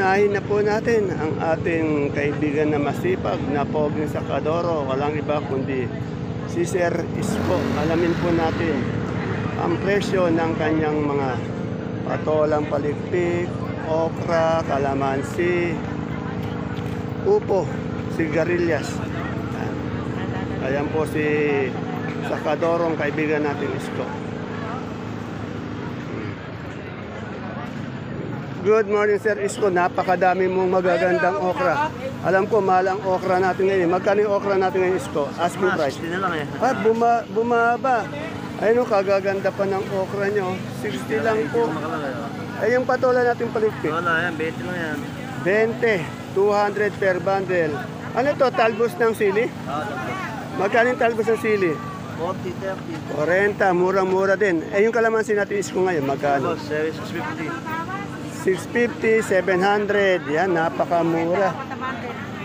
Unahin na po natin ang ating kaibigan na masipag na poging sakadoro. Walang iba kundi si Sir Isko. Alamin po natin ang presyo ng kanyang mga patolang palikpik, okra, kalamansi, upo, sigarilyas. Ayan po si sakadorong kaibigan natin Isko. Good morning, Sir Isko. Napakadami mong magagandang okra. Alam ko, mahal ang okra natin ngayon. Magkano yung okra natin ngayon, Isko? Asking price. 60 na lang eh. Bumaba. Ayun, kagaganda pa ng okra nyo. 60 lang po. Ay, yung patola natin palikpik. Wala yan, 20 lang yan. 20. 200 per bundle. Ano to, talbos ng sili? Magkano yung talbos ng sili? 40, 40, murang-mura din. Eh, yung kalamansi natin Isko ngayon, magkano? 650. 650, 700. Yan, napakamura.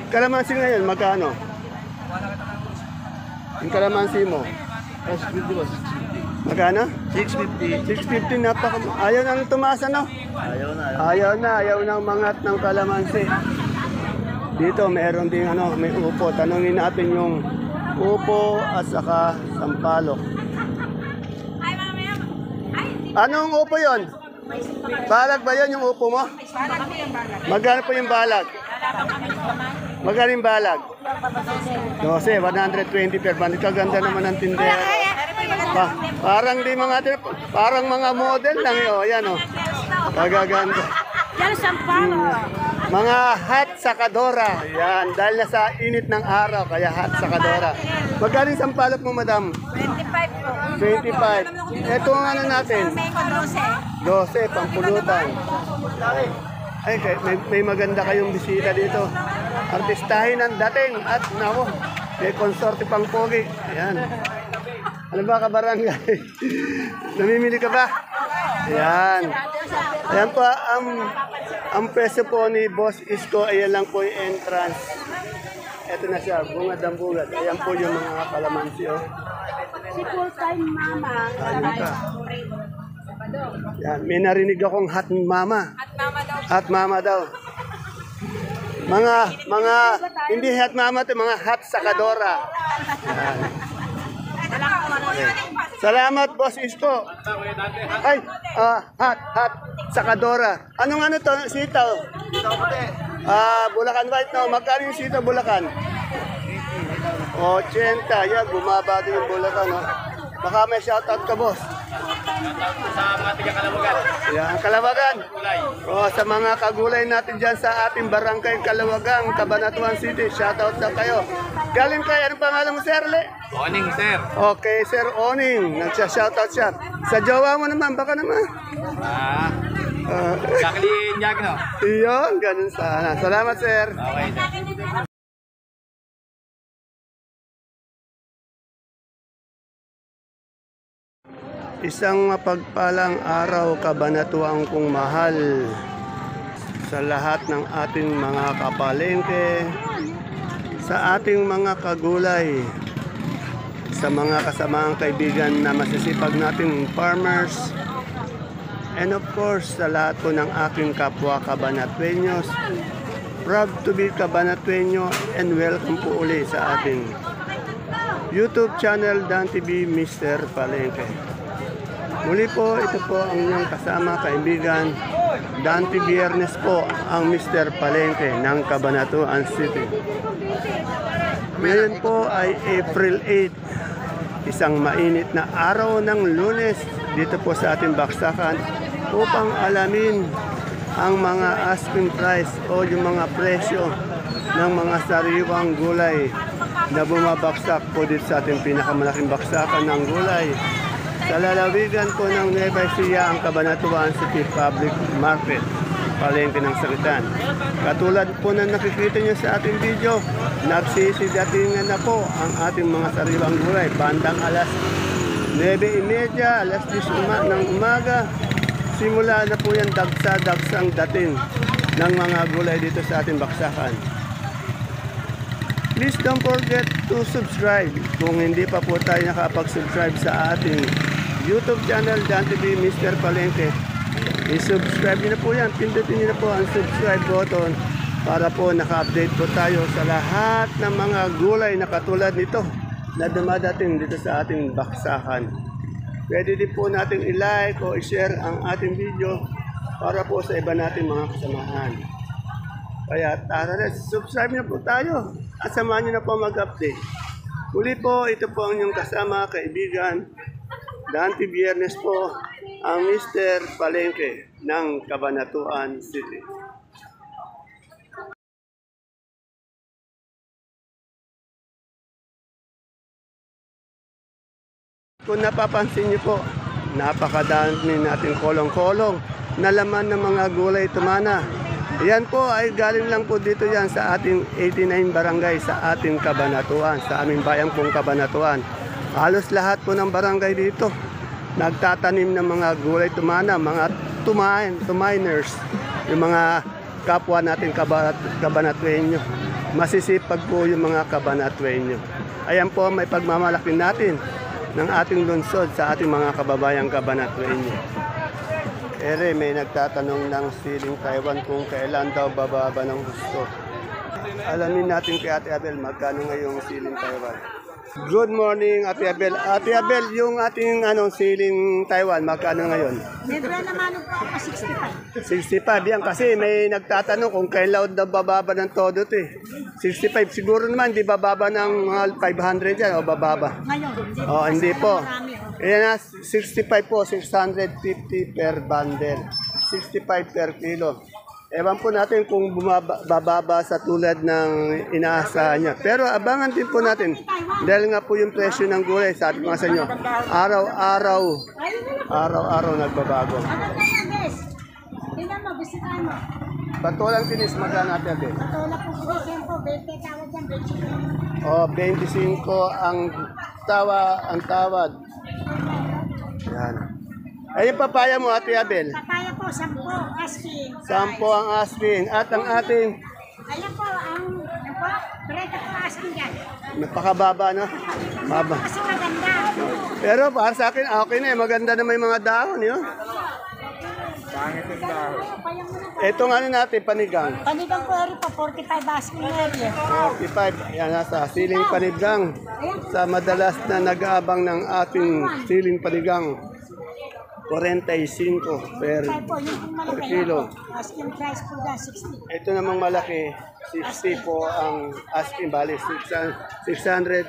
Kalamansi ngayon, magkano? Yung kalamansi mo? 650 boss. Magkano? 650. 650, ayaw na tumaas, ano? Ayaw na umangat ng kalamansi. Dito, meron din, may upo. Tanungin natin yung upo at saka sampalok. Anong upo yon? Balag ba yun yung upo mo? Magkano po yung balag? Magkano yung balag? 12, 120 per bundle. Kaganda naman ang tindera. Parang di parang mga model lang yun. Ayan o. Kagaganda. Mga hot sakadora. Yan. Dahil nasa init ng araw, kaya hot sakadora. Magkano yung sampalok mo, madam? 25 po. 25. Ito ang natin. 12, pampulutan. Ay, may maganda kayong bisita dito. Artistahin ang dating at nako, may konsorte pang pogi. Ayan. Ano ba kabarangay? Namimili ka ba? Ayan. Ayan po, ang presyo po ni Boss Isko, ayan lang po yung entrance. Ito na siya, bungad ang bungad. Ayan po yung mga kalamansi. Oh. Si full-time mama. Ayun ka. Yan, may narinig akong hot mama. Hot mama daw. Mga, hindi hot mama to, mga hot sakadora. Yan. Okay. Salamat, Boss Isko. Ay, hot sakadora. Anong to, sitaw? Bulacan White, no? Magkano yung sitaw Bulacan? 80. Yan, bumaba din yung Bulacan, no? Baka may shoutout ka, boss. Sa mga taga-Kalawagan. Yan, Kalawagan. Sa mga kagulay natin dyan sa ating barangay Kalawagan, Cabanatuan City, shoutout na kayo. Galing kayo, anong pangalan mo, Sir Le? Morning, sir. Okay, Sir Oning. Nagsya-shoutout siya. Sa jowa mo naman, baka naman. Jacqueline Jagno. Iyon, ganun sana. Salamat, Sir. Okay, sir. Isang mapagpalang araw, kabanatuang kong mahal sa lahat ng ating mga kapalengke, sa ating mga kagulay, sa mga kasamaang kaibigan na masisipag nating farmers, and of course sa lahat po ng aking kapwa Cabanatueños. Proud to be Cabanatueño and welcome po uli sa ating YouTube channel Dan TV Mr. Palengke. Muli po, ito po ang inyong kasama, kaibigan, Dante Biernes po, ang Mr. Palengke ng Cabanatuan City. Ngayon po ay April 8, isang mainit na araw ng Lunes dito po sa ating baksakan upang alamin ang mga asking price o yung mga presyo ng mga sariwang gulay na bumabaksak po dito sa ating pinakamalaking baksakan ng gulay. Sa lalawigan po ng Nueva Ecija, ang Cabanatuan City Public Market, palengke ng Sakitan. Katulad po na nakikita nyo sa ating video, nagsisidatingan na po ang ating mga sariwang gulay. Bandang alas 9:30, alas 10 ng umaga, simula na po yan dagsa-dagsang dating ng mga gulay dito sa ating baksakan. Please don't forget to subscribe kung hindi pa po tayo nakapag-subscribe sa ating YouTube channel, Dan TV Mr. Palengke. I-subscribe nyo na po yan. Pindutin nyo na po ang subscribe button para po naka-update po tayo sa lahat ng mga gulay na katulad nito na dumadating dito sa ating baksakan. Pwede din po natin i-like o i-share ang ating video para po sa iba natin mga kasamahan. Kaya tara na, subscribe na po tayo at samahan nyo na po mag-update. Muli po, ito po ang inyong kasama, kaibigan, Dante Biernes po, ang Mr. Palengke ng Cabanatuan City. Kung napapansin niyo po, napakadami nating kolong-kolong na laman ng mga gulay tumana. Yan po ay galing lang po dito yan sa ating 89 barangay sa ating Cabanatuan, sa aming bayang pong Cabanatuan. Halos lahat po ng barangay dito nagtatanim ng mga gulay tumana, mga tuminers, yung mga kapwa natin Cabanatueño. Masisipag po yung mga Cabanatueño. Ayan po may pagmamalaki natin ng ating lungsod sa ating mga kababayang Cabanatueño. Ere, may nagtatanong ng siling Taiwan kung kailan daw bababa ng gusto. Alamin natin kay Ate Abel magkano ngayong siling Taiwan. Good morning, Ate Abel. Ate Abel, yung ating siling Taiwan, magkano ngayon? Nebra naman po ako 65. 65 yan kasi may nagtatanong kung kailan daw bababa ng todo ito eh. 65 siguro naman, di bababa ng mga 500 yan o bababa? Ngayon, Hindi po. Marami, Ayan na, 65 po, 650 per bundle. 65 per kilo. Ewan po natin kung bababa sa tulad ng inaasahan niya. Pero abangan din po natin. Dahil nga po yung presyo ng gulay, sabi ko nga sa inyo, araw-araw nagbabago. ano kaya guys? Tingnan mo, bisitahin mo. Patulang tinis, magkano natin ate? Patola po po, 20 tawad yan, 25 25. ang tawad. Yan. Ay, yung papaya mo, Ate Abel. Papaya po, 10, asking. 10 ang asking. At ang ating Ayan po, ang 30 po asking yan. napakababa, no? Baba. Kasi maganda. Pero para sa akin, okay na eh. Maganda na may mga dahon, yun. Payang mo na po. Itong natin, panigang. Panigang po rin po, 45 asking area. 45, yan nasa siling panigang. Sa madalas na nag-aabang ng ating siling panigang. 45 per Po, yung malaki kilo. asking price po dyan, 60. Ito namang malaki, 60 po ang asking bali. 600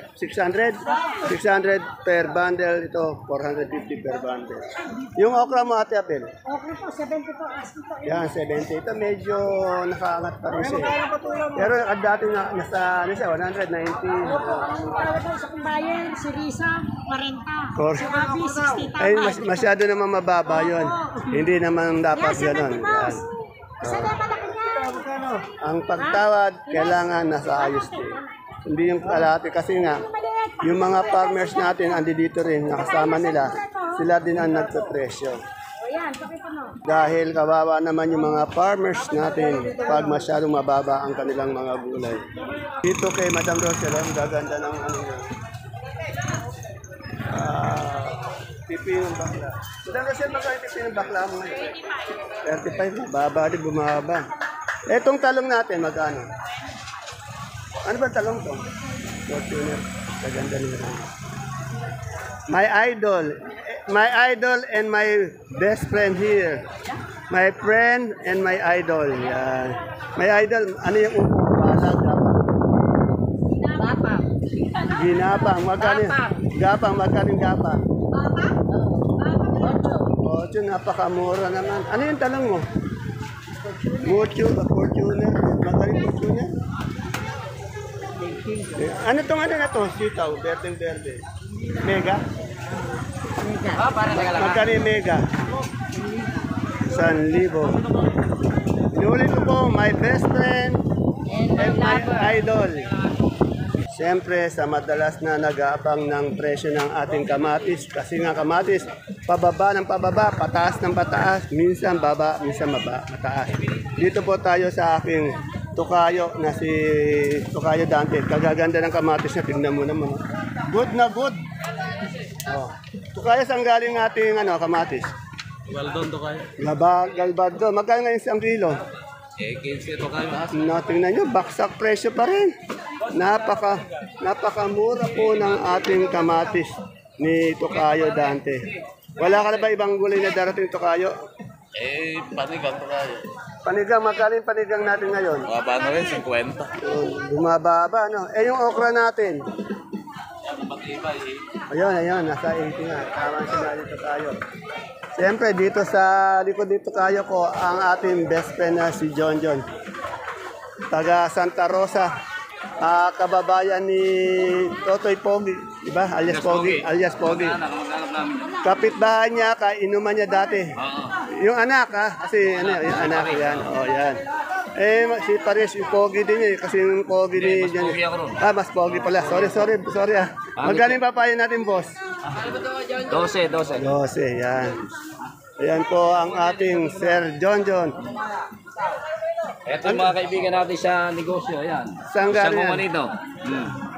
per bundle. Ito, 450 per bundle. Yung okra mo, Ate Abel? Okay po, 70 po asking po. Yan, 70. Ito medyo nakaangat pa rin siya. Pero dati nasa 190. Ang tawag po sa kumbayan, si Risa, 40. Si Bobby, 60 Ay, tawad. masyado naman mababa yun. Hindi naman dapat gano'n. Yan. Isa na malaki niya. Ang pagtawad, kailangan nasa ayos din. Hindi yung kalahati kasi nga, yung mga farmers natin, andi dito rin, nakasama nila, sila din ang nagpe-presyo. O yan, pakita mo. Dahil kawawa naman yung mga farmers natin pag masyadong mababa ang kanilang mga gulay. Dito kay Madam Rochelle, ang gaganda ng yan. Pipi ng bakla. Madam Rochelle, magkano pipi ng bakla mo ngayon? 35, baba din, bumaba. Etong talong natin, magkano? Ano ba talong to? Fortuner. Gaganda nila. My idol and my best friend here. My friend and my idol. Yan. My idol, ano yung balag? Gapang. Ginapang. Magkano? Gapang. Magkano yung gapang? Gapang? 8, napakamura naman. Ano yung talong mo? Fortuner. Magkano yung Fortuner? Ano tong na to? Sitaw, berdeng-berde. Mega? Magkano yung mega? 1,000. Inulit ko po, my best friend and my idol. Siyempre, sa madalas na nag-aabang ng presyo ng ating kamatis, kasi nga kamatis, pababa ng pababa, pataas ng pataas, minsan baba, minsan mataas. Dito po tayo sa aking tukayo na si Tukayo Dante. Kagaganda ng kamatis niya, tingnan mo naman. Good na good. Oh. Tukayo, saan galing ating kamatis? Galdondo kayo. Galbado. Magkano ngayon isang kilo? 15 ito kayo. No, tingnan nyo, baksak presyo pa rin. Napakamura po ng ating kamatis ni Tokayo Dante. Wala ka na ba ibang gulay na darating, Tokayo? Panigang ito kayo. Panigang, magkano yung panigang natin ngayon? Mababa na rin, 50. Bumababa, no? Yung okra natin? Mag-iba Ayun, nasa 80 nga. Tama sila dito tayo. Siyempre, dito sa likod dito tayo ko, ang ating best friend na si John. Taga Santa Rosa. Kababayan ni Totoy Pogi. Diba? Alias Pogi. Maghanap namin. Kapitbahay niya, kainuman niya dati. Yung anak, kasi yung anak yan. Yan. Si Pares, yung Pogi din niya. Kasi yung Pogi ni mas Pogi ako ron. mas Pogi pala. Sorry. Magaling papayo natin, boss? 12. 12, yan. Ayan po ang ating Sir John. Ito yung mga kaibigan natin sa negosyo, ayan. Saan galing yan? Manito.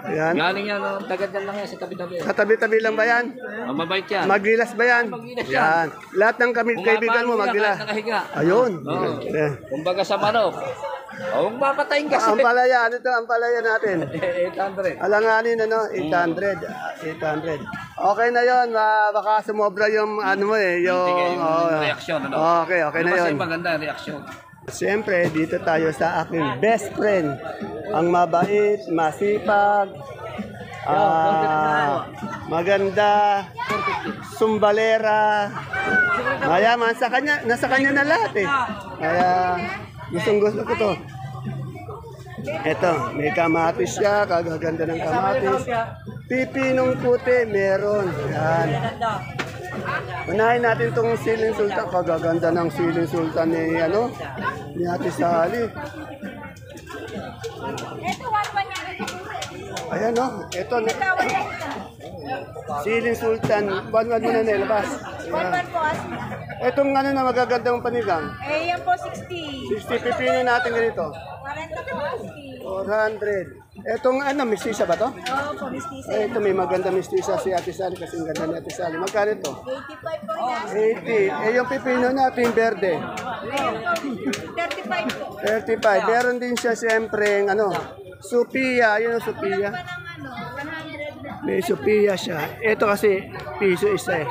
Ayan. Galing yan, tagad lang yan sa tabi-tabi. Sa tabi-tabi lang ba yan? Mabait yan. Magilas ba yan? Magilas Yan. yan. Lahat ng kaibigan mo, magilas. Nakahiga. Ayun. Oo. Yeah. Kumbaga sa manok. Huwag papatayin kasi. Ang palaya, ano ito? Ang palaya natin. 800. Alanganin, 800. Okay na yon. Baka sumobra yung ano mo yung Reaksyon, ano? Okay na Kasi yon. maganda ang reaksyon. Siyempre, dito tayo sa aking best friend. Ang mabait, masipag, maganda, sumbalera, mayaman. Nasa kanya na lahat eh. Kaya, gusto ko to. Eto, may kamatis siya, kagaganda ng kamatis. Pipinong puti, meron. Yan. Unahin natin itong siling sultan. Kagaganda ng siling sultan ni Ate Sally. Ayan ito. Siling sultan. Buwan mo na nilabas. Itong na magagandang panigang. Yan po 60. 60, pipinin natin ganito. 40 po 400. Etong mistisa ba to? Oo po, mistisa. Ito may maganda mistisa si Ate Sally kasi ang ganda ni Ate Sally. Magkano ito? 85 po yan. 80. Yung pipino natin verde. Ayan po, 35 po. 35. Meron din siya siyempre Sophia. Yun ang Sophia. Pa ng 100 na. May Sophia siya. Ito kasi piso isa eh.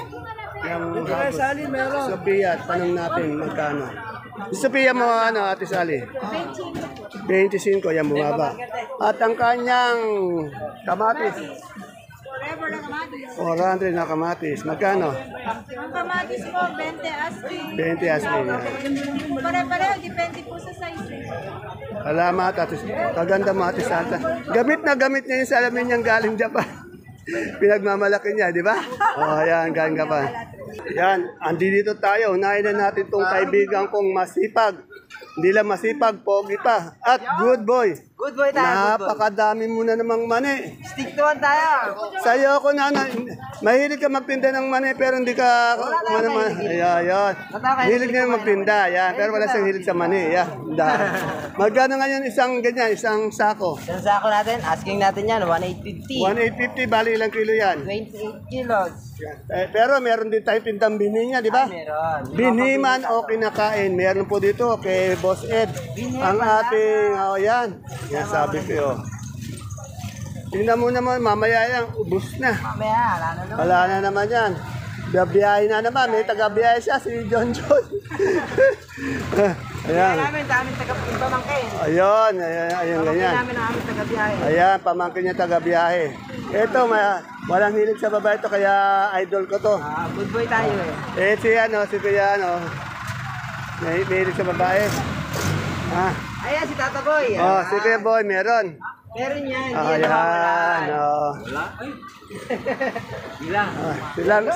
Yung Sally, meron. Sophia, tanong natin magkano. Sophia mo Ate Sally? 25, yan bumaba. At ang kanyang kamatis, Forever na kamatis. 400 na kamatis. Magkano? Ang kamatis po, 20 asking. 20 asking yan. Pare-pareho, depende po sa size. Salamat, Ate. Kaganda mo, Ate Santa. Gamit na gamit niya yung salamin niyang galing Japan. Pinagmamalaki niya, di ba? Yan, galing ka pa. Yan, andito tayo. Unahin na natin itong kaibigan kong masipag. Hindi lang masipag, pogi pa. At good boy. Good boy tayo, Napakadami mo na namang mani. Stick to one tayo. Sa'yo ako mahilig ka magtinda ng mani pero hindi ka Ayan. Hilig na magtinda, yan. Pero wala siyang hilig sa mani, yan. Magkano ngayon isang ganyan, isang sako? Sa sako natin, asking natin yan, 1,850. 1,850, bali ilang kilo yan? 28 kilos. Pero meron din tayong tindang bini niya, di ba? Meron. Bini man o kinakain. Meron po dito kay Boss Ed. Ang ating, yan. Yan sabi ko yun. Tingnan mo naman, mamaya yan, ubus na. Mamaya, wala na naman. Wala na naman yan. Biyahe na naman. May taga-biyahe siya, si John. Ayan. Namin, daming taga-pamangkin. Ayun, ganyan. Namin ang aming taga-biyahe. Ayan, pamangkin niya taga-biyahe. Ito, walang hilig sa babae ito, kaya idol ko to. Good boy tayo eh. Si Kuya, may hilig sa babae. Ayan, si Tata Boy. Si Kuya Boy, meron. Meron yan. Ayan,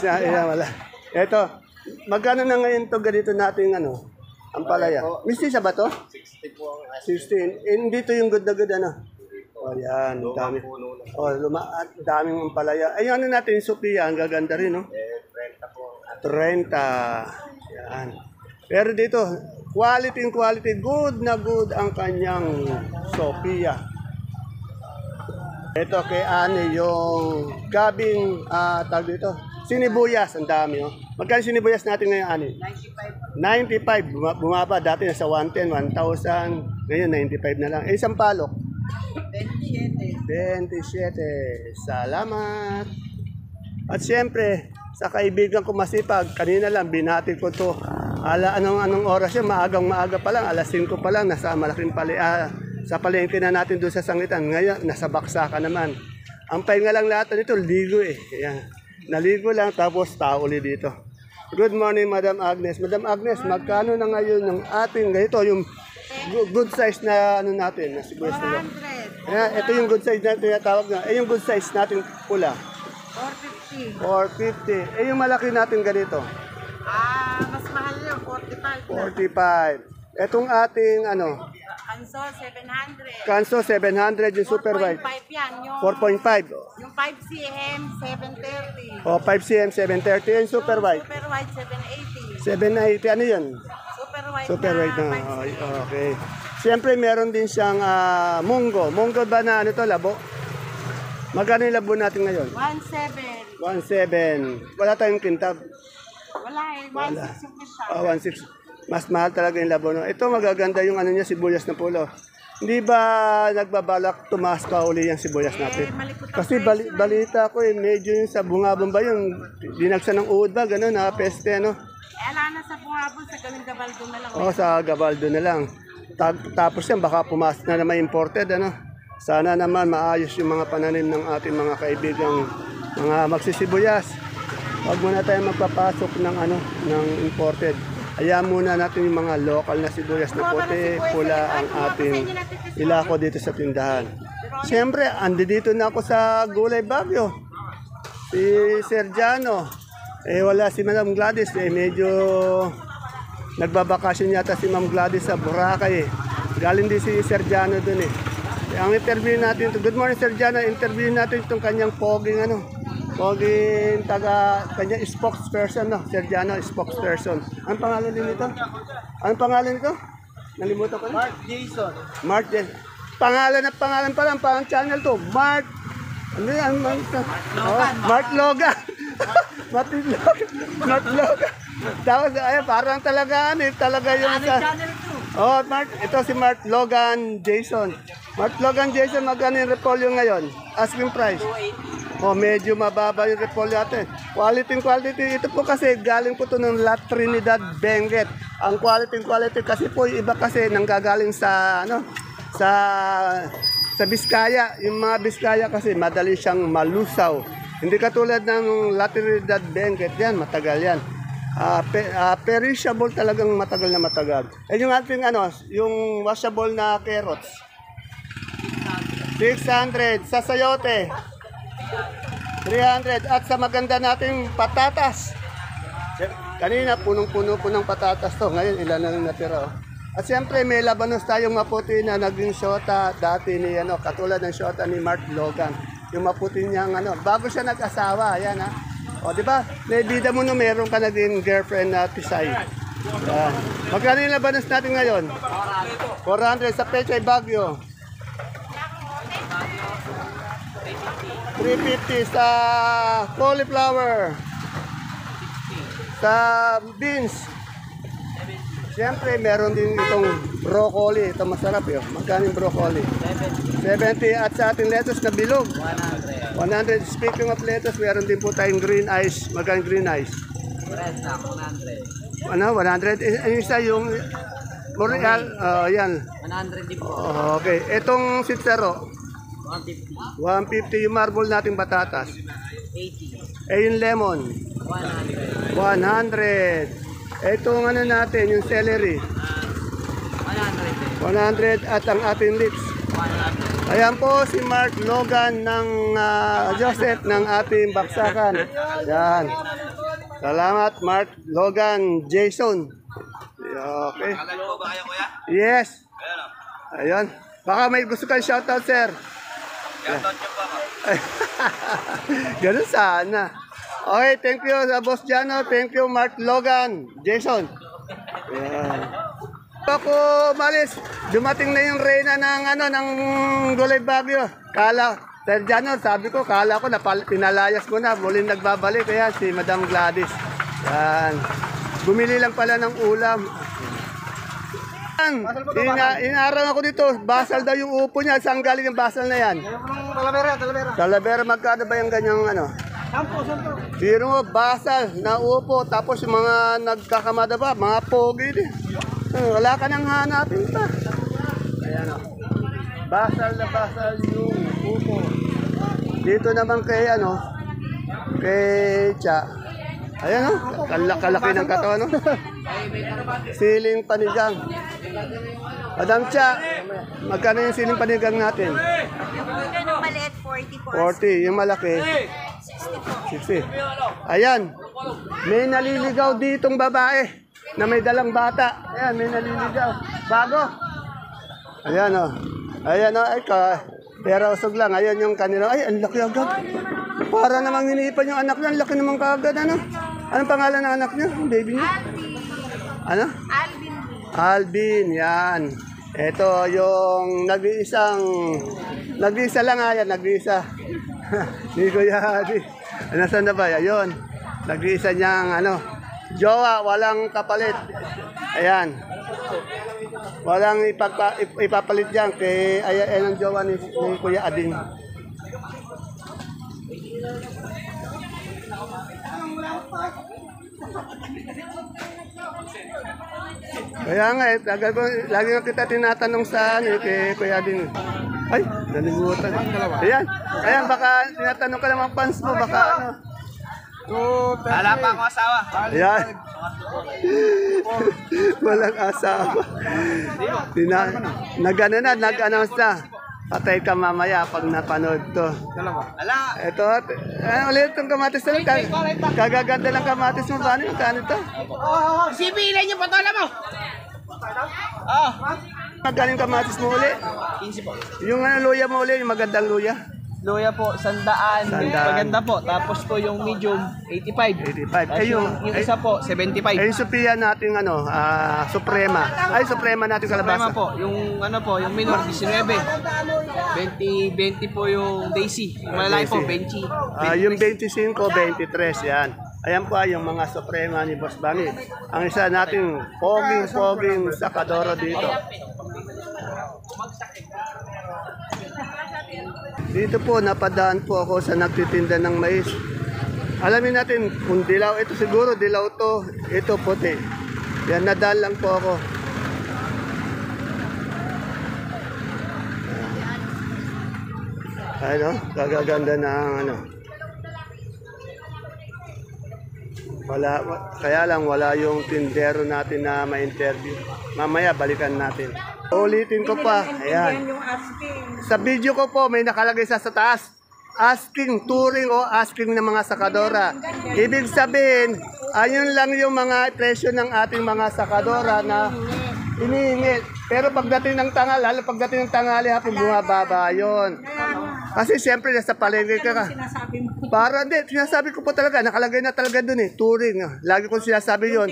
Sila, wala. Ito, magkano na ngayon to ganito nating ang palaya? Mistisa ba to? 60 po. 16. Dito yung good na good, yan, dami. Daming ang palaya. Ayun, natin yung Sophia, ang gaganda rin, 30 po. 30. Yan. Pero dito, quality, good na good ang kanyang Sophia. Ito kay Ani, yung gabing, tag dito, Sinibuyas, ang dami oh. Magkano sinibuyas natin ngayon, ani? 95. Bumaba, dati nasa 110, 1,000. Ngayon, 95 na lang. Eh, isang palok? 27. Salamat. At siyempre, sa kaibigan ko masipag, kanina lang binati ko to. Anong oras yun? Maaga pa lang, alas 5 pa lang, nasa malaking sa palengke na natin doon sa Sangitan. Ngayon, nasa Baksakan naman. Ang pahinga lang lahat nito, ligo eh. Ayan. Naligo lang, tapos tao ulit dito. Good morning, Madam Agnes. Madam Agnes, magkano na ngayon ng ating ganito, yung good size na ano natin, na sibuyas nila? 400. Ayan, ito yung good size natin tinatawag na. Eh, yung good size natin pula. 450. 450. Eh, yung malaki natin ganito. Mas mahal yun, 45 na. 45. Etong ating ano, Kanso, 700. Kanso 700 yung super white. 4.5 yan. Yung 4.5. Yung 5cm, 730. O 5cm 730 yung super white. Super white, 780. 780 ano yun? Super white Super na white na. 5cm. Okay. Siyempre meron din siyang munggo. Munggo ba na ano to, labo? Magkano yung labo natin ngayon? 1.7. 1.7. Wala tayong kintab. Wala eh, 1.6 yung kita. 1.6. Mas mahal talaga yung labo. No? Ito magaganda yung ano niya, sibuyas na pulo. Hindi ba nagbabalak tumaas pa uli yung sibuyas natin? malikot ang Kasi presyo balita ko medyo yung sa bungabong ba yung dinagsan ng uod ba, gano'n, peste, ano? Ala na sa buhabol, sa galing gabaldo na lang. Oo, sa Gabaldo na lang. Tapos yan, baka pumasok na naman imported, ano? Sana naman maayos yung mga pananim ng ating mga kaibigang mga magsisibuyas. Huwag muna tayo magpapasok ng, ng imported. Hayaan muna natin yung mga local na sibuyas na puti, pula ang ating ilako dito sa tindahan. Siyempre, dito na ako sa Gulay Bagyo. Si Sergiano. Wala si Ma'am Gladys. Medyo nagbabakasyon yata si Ma'am Gladys sa Boracay. Galing din si Sergiano dun ang interview natin, good morning Sergiano, interview natin itong kanyang poging Poging kanyang spokesperson, no? Sergiano, spokesperson. Anong pangalan din nito? Anong pangalan nito? Nalimutan ko na. Mark Jason. Mark Jason. Pangalan pa lang, parang channel to. Mark. Ano yan? Mark Logan. Mark Logan. Tapos, parang talaga, talaga yung sa... Oh, Mark, ito si Mark Logan Jason. Mark Logan Jason, magkano yung repolyo ngayon? Asking price. Oh, medyo mababa yung repolyo natin. Quality. Ito po kasi galing po to ng La Trinidad Benguet. Ang quality kasi po yung iba kasi nanggagaling sa sa Biskaya. Yung mga Biskaya kasi madali siyang malusaw. Hindi katulad ng La Trinidad Benguet yan, matagal yan. Perishable talagang matagal na matagal. Yung ating yung washable na carrots. 600 sa sayote. 300 at sa maganda nating patatas. Kanina punong-puno po ng patatas to. Ngayon ilan na lang natira. At siyempre may labanos tayong maputi na naging shota dati ni katulad ng shota ni Mark Logan. Yung maputi niyang bago siya nag-asawa, ayan O di ba? Naibida mo no meron ka naging girlfriend na Tisay. Yan. Magkano yung labanos natin ngayon? 400 sa Pechay Bagyo. 350 sa cauliflower. Sa beans. Siyempre, meron din itong broccoli. Ito masarap yun. Magkano yung broccoli? 70. At sa ating lettuce na bilog? 100. Speaking of lettuce, meron din po tayong green ice. Magkano green ice? 100. 100? Yung isa yung L'Oreal. Yan. 100 din po. Okay. Itong sitsero? 150 yung marble nating batatas. 80. Yung lemon. 100. Itong natin, yung celery. 100 at ang ating lips. 100. Ayan po si Mark Logan ng Joseph ng ating Baksakan. Yan. Salamat Mark Logan Jason. Okay. Yes. Ayan. Baka may gusto kang shoutout, sir. Ganun sana. Okay, thank you Boss Jano. Thank you Mark Logan Jason. Yan. Ako malis, dumating na yung reyna ng ng Gulay Bagyo. Sir Janor, sabi ko, kala ko, pinalayas ko na, muling nagbabalik. Kaya si Madam Gladys. Yan. Bumili lang pala ng ulam. Inarang ako dito, basal daw yung upo niya. Saan galing yung basal na yan? Talavera. Talavera, magkano ba yung ganyang ano? 10. Biro mo, basal na upo, tapos yung mga nagkakamada ba, mga pogi din. Wala ka nang hanapin pa. Ayan o. Basal na basal yung upo. Dito naman kay ano, kay Cha. Ayan o, kalaki ng katawan o. Siling panigang. Madam Cha, magkano yung siling panigang natin? Yung maliit, 40, 40 yung malaki. 60. Ayan. May naliligaw ditong babae na may dalang bata. Ayan, may naliligaw. Bago. Ayan o. Ayan o. Ay, pera usog lang. Ayan yung kanila. Ay, ang laki agad. Para namang hinipan yung anak niya. Ang laki naman kaagad. Ano? Anong pangalan ng anak niya? Yung baby niya? Ano? Alvin. Alvin. Yan. Ito yung nag-iisa lang yan. Nag-iisa. Ni Kuya Adi. Nasaan na ba? Ayun. Nag-iisa niyang jowa, walang kapalit. Ayan. Walang ipapalit dyan kay ayan ang jowa ni Kuya Ading. Kaya nga lagi nga kita tinatanong sa kay Kuya Ading. Ay, nalimutan. Ayan, baka tinatanong ka naman fans mo, baka ano. Wala pa akong asawa. Ayan. Walang asawa. Nag-announce na. Patay ka mamaya pag napanood to. Ito, ulit itong kamatis na lang. Kagaganda ng kamatis mo. Paano yung ito? Sibilin yung patola mo! Magkano yung kamatis mo uli? 15 po. Yung luya mo uli, yung magandang luya. Luya po, 100. Maganda po. Tapos po yung medium, 85. 85. Tapos yung isa po, 75. Yung Sophia nating Suprema. Ay, Suprema nating Problema kalabasa. po, yung yung minor, 19. 20 po yung Daisy. Yung malalaki po, 20. Yung 25, 23, yan. Ayan po yung mga Suprema ni Boss Bani. Ang isa nating poging sakadoro dito. Dito po, napadaan po ako sa nagtitinda ng mais. Alamin natin kung dilaw. Ito siguro, dilaw to. Ito puti. Yan, nadaan lang po ako. Kagaganda ng kaya lang wala yung tindero natin na ma-interview. Mamaya balikan natin. Ulitin ko pa. Ayan. Sa video ko po may nakalagay sa taas. Asking touring o asking ng mga sakadora. Ibig sabihin, ayun lang yung mga presyo ng ating mga sakadora na inihingi. Pero pagdating ng tanghali hapon bumababa yun. Kasi siyempre nasa palengke ka. Para hindi, sinasabi ko po talaga, nakalagay na talaga dun touring. Lagi ko sinasabi yun.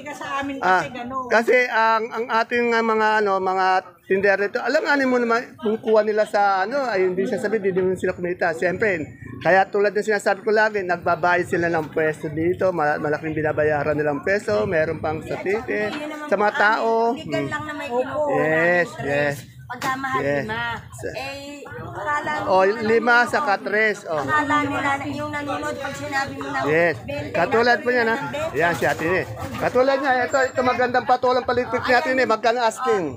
Kasi ang ating mga tindero ito, alam mo naman, kung kuha nila sa ay hindi siya sabi, hindi naman sila kumita. Siyempre, kaya tulad ng sinasabi ko lagi, nagbabayad sila ng pwesto dito, malaking binabayaran nilang peso, meron pang sa tite, sa mga tao. Legal lang na may kinukuha. Yes. Pagkamahal, Yes. 5. Akala Lima sa katres. akala nila yung nanonood pag sinabi mo na Yes. 20 Katulad po niya na. Yan si Ate Katulad niya, ito magandang patulang palitik ni Ate magkano asking?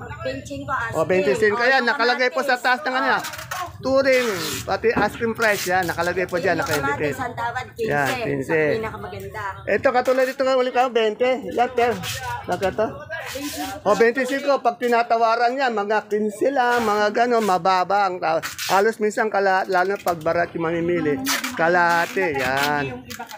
25 25. Kaya nakalagay po sa taas ng touring, pati asking price yan, nakalagay po dyan, naka-indicate. Isang tawad, 15. Yan, 15. Sa pinakamaganda. Ito, katulad ito nga ulit 20. Yan, per. Nakato? 25. Pag tinatawaran yan, mga 15 lang, mga gano'n, mababa ang tawad. Halos minsan, lalo pag barat yung mamimili, kalate.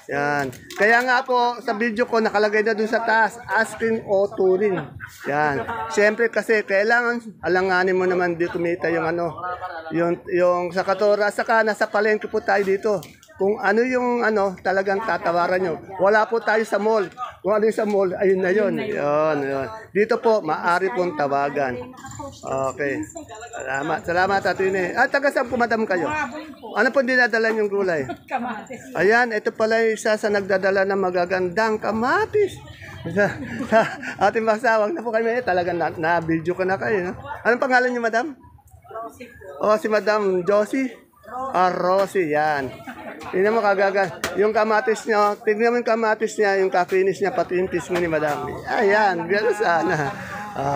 Yan. Kaya nga po, sa video ko, nakalagay na dun sa taas, asking o touring. Yan. Siyempre kasi, kailangan, alanganin mo naman di kumita yung yung sa Katora, saka nasa palengke po tayo dito. Kung ano yung talagang tatawaran nyo. Wala po tayo sa mall. Kung ano yung sa mall, ayun na yun. Yun. Dito po, maaari pong tawagan. Okay. Salamat Atine. At taga saan po madam kayo? Ano po dinadala yung gulay? Kamatis. Ayan, ito pala yung isa sa nagdadala ng magagandang kamatis. Ating magsawag na po kayo. Talagang na-video ko na kayo. No? Anong pangalan niyo, madam? Rosie po. Si Madam Josie? Rosie, yan. Tingnan mo kagaga. Yung kamatis niya, tignan mo yung kamatis niya, yung ka-finish niya, pati yung tismo ni Madam. Ayan, gano'n sana.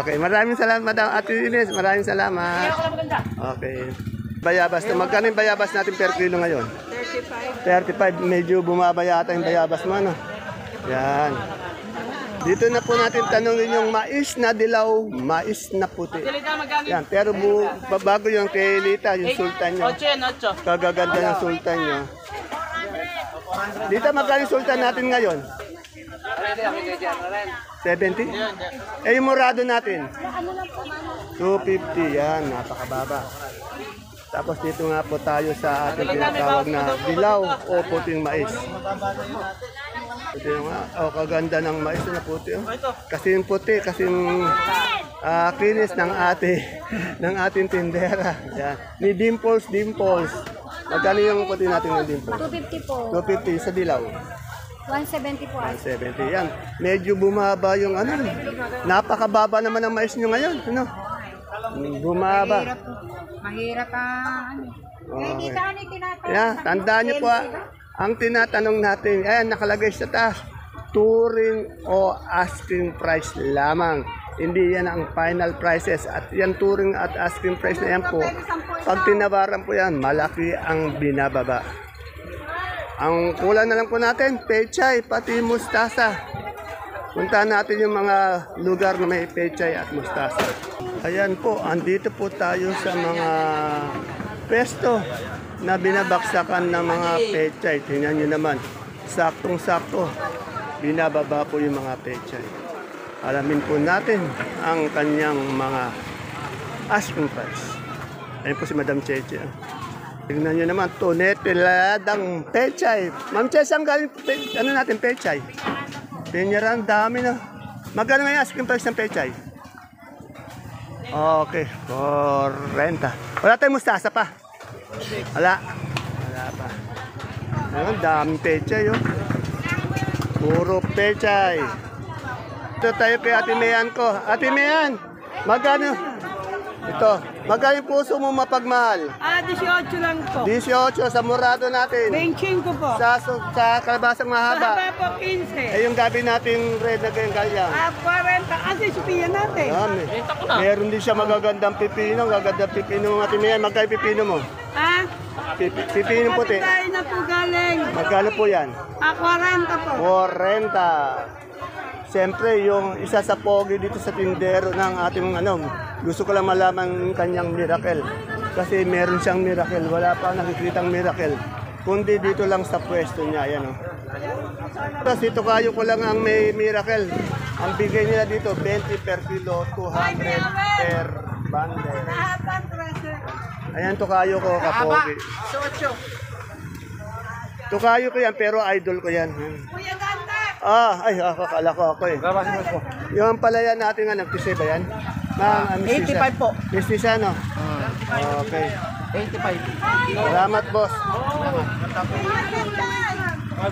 Okay, maraming salamat, Madam Ate Ines. Maraming salamat. Okay. Bayabas. Magkano yung bayabas natin per kilo ngayon? 35. 35. Medyo bumaba yata yung bayabas mo, no? Yan. Dito na po natin tanongin yung mais na dilaw, mais na puti. Yan, pero bago yung kay Lita, yung sultan nyo. 8. Kagaganda ng sultan nyo. Dito magkano yung sultan natin ngayon? 70? Yung murado natin? 250, yan, napakababa. Tapos dito nga po tayo sa ating tinatawag na dilaw o puting mais. Ito yung kaganda ng mais na puti. Kasi yung puti, kasi yung kinis ng ating tindera. Yan. Ni Dimples. Magkano yung puti natin ng Dimples? 250 po. 250 sa dilaw. 170 po. 170 yan. Medyo bumaba yung napakababa naman ng mais nyo ngayon. Bumaba. Mahirap Okay. Yeah, tandaan niyo po, ang tinatanong natin, ayan, nakalagay sa taas, touring o asking price lamang. Hindi yan ang final prices. At yan touring at asking price na yan po, pag tinabaran po yan, malaki ang binababa. Ang kulang na lang po natin, pechay, pati mustasa. Puntahan natin yung mga lugar na may pechay at mustasa. Ayan po, andito po tayo sa mga pesto na binabaksakan ng mga pechay. Tingnan nyo naman, saktong-sakto, binababa po yung mga pechay. Alamin po natin ang kanyang mga asking price. Ayan po si Madam Cheche. Tingnan nyo naman, tunetiladang pechay. Ma'am Cheche, ang galing, natin, pechay? Pinyaran, dami na. Magkano ngayon asking price ng pechay? Okay, 40. Wala tayong mustasa pa. Wala pa. Ayun, daming pechay, oh. Puro pechay. Ito tayo kay Ate Mayan ko. Ate Mayan, magkano? Ito, magkano yung puso mo mapagmahal? 18 lang po. 18 sa murado natin. 25 po. Sa kalabasang mahaba. Mahaba po 15. Eh, yung gabi natin red na ganyan kaya. 40. Kasi supiyan natin. Meron din siya magagandang pipino. Magagandang pipino mga tinayan. Magkano pipino mo? Pipino puti. Tayo na po galing. Magkano po yan? 40 po. 40. Siyempre, yung isa sa pogi dito sa tindero ng ating gusto ko lang malaman yung kanyang miracle. Kasi meron siyang miracle. Wala pa nakikitang miracle. Kundi dito lang sa pwesto niya. Ayan, oh. Tapos ito kayo ko lang ang may miracle. Ang bigay nila dito, 20 per kilo, 200 per bundle. Ayan, tukayo ko, kapogi. Tukayo ko yan, pero idol ko yan. Kuya Ganda. Akala ko ako eh. Yung palaya natin nga, nagtisi ba yan? 85 po. Mistisa, no? Okay. 85. Salamat, boss.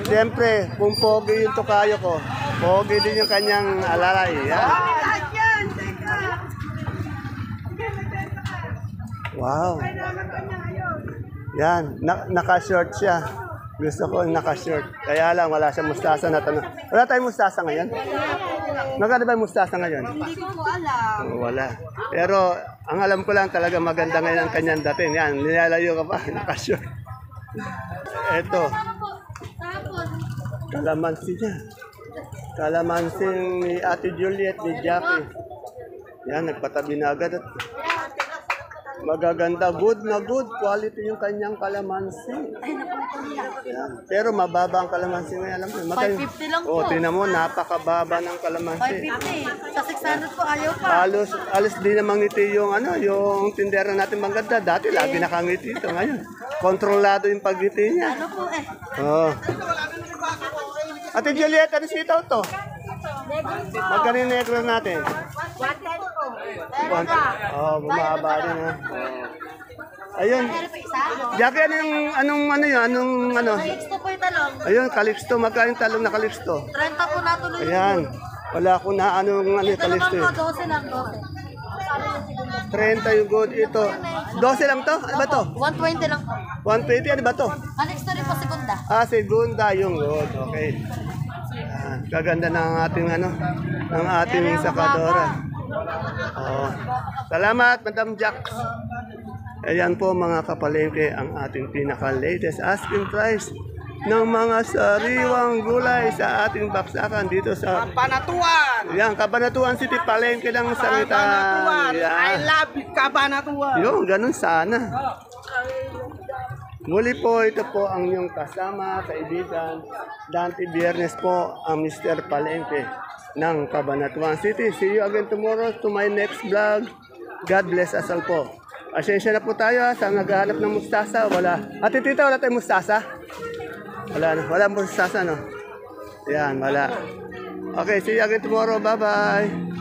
Siyempre, kung pogi yung tukayo ko, pogi din yung kanyang alalay. Yan. Wow. Yan, naka-short siya. Gusto ko naka-short. Kaya lang, wala siyang mustasa na tanong. Wala tayong mustasa ngayon? Magkano ba yung mustasa ngayon? Hindi ko po alam. Wala. Pero, ang alam ko lang talaga maganda ngayon ang kanyang dating. Yan, nilalayo ka pa, naka-short. Eto. Kalamansi niya. Kalamansi ni Ate Juliet, ni Jackie. Yan, nagpatabi na agad. Magaganda, good na good quality yung kanyang kalamansi. Yan. Pero mababa ang kalamansi ngayon. Alam mo, 550 lang po. O, tingnan mo, napakababa ng kalamansi. 550. Sa 600 po, ayaw pa. Alos din namang ngiti yung yung tindera natin maganda. Dati lagi nakangiti ito. Ngayon, kontrolado yung pagngiti niya. Ano po eh. Oh. Ate Juliet, ano sitaw to? Magkano yung negro natin? 110 po. Meron na. Bumaba din ha. Ayun. Meron pa isa? Jackie, anong ano yun? Anong ano? Calixto po yung talong. Ayun, Calixto. Magkano yung talong na Calixto? 30 po natuloy. Ayan. Wala akong na anong ano yung Ito naman Calixto. po, 12 lang, 12. 30 yung good ito. 12 lang to? Ano ba to? 120 lang po. 120, ano ba to? Calixto rin po, segunda. Segunda yung good. Okay. Kaganda ng ating ano, ng ating sakadora. Salamat, Madam Jack. Ayan po mga kapalengke ang ating pinaka-latest asking price ng mga sariwang gulay sa ating baksakan dito sa Kabanatuan! yan, Cabanatuan City, palengke ng sangitan. Kabanatuan! I Yan. love you, Kabanatuan! Yung, ganun sana. Muli po, ito po ang iyong kasama, kaibigan. Dante Biernes po ang Mr. Palengke ng Cabanatuan City. See you again tomorrow to my next vlog. God bless us all po. Asensya na po tayo sa naghahanap ng mustasa. Wala. Ate Tita, wala tayong mustasa? Wala na. Wala mustasa, no? Yan, wala. Okay, see you again tomorrow. Bye-bye.